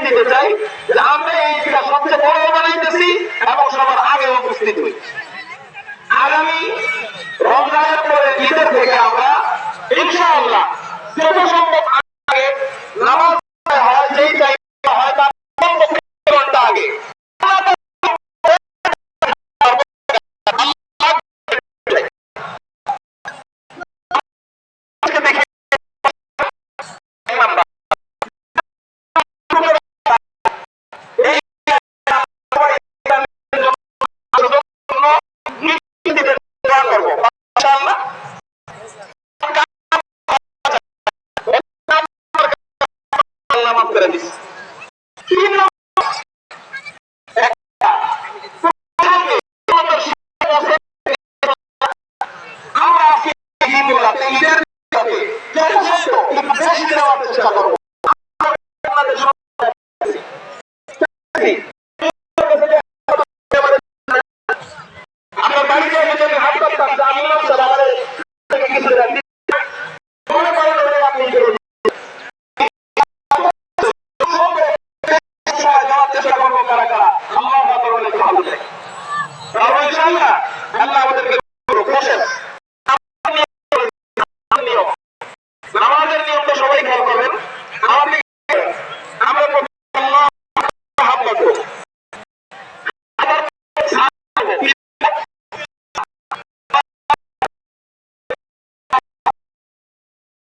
দিতে চাই যে আমরা এই ঈদটা সবচেয়ে বড় বানাইতেছি এবং সবার আগে উপস্থিত হই। আগামী রমজানের পরে ঈদের থেকে আমরা ইনশাআল্লাহ যত সম্ভব আগে নামাজ হয় যেই টাইমে হয় তার ঘন্টা আগে করে দিচ্ছি। আমরা আজকে ঈদের চেষ্টা করবো।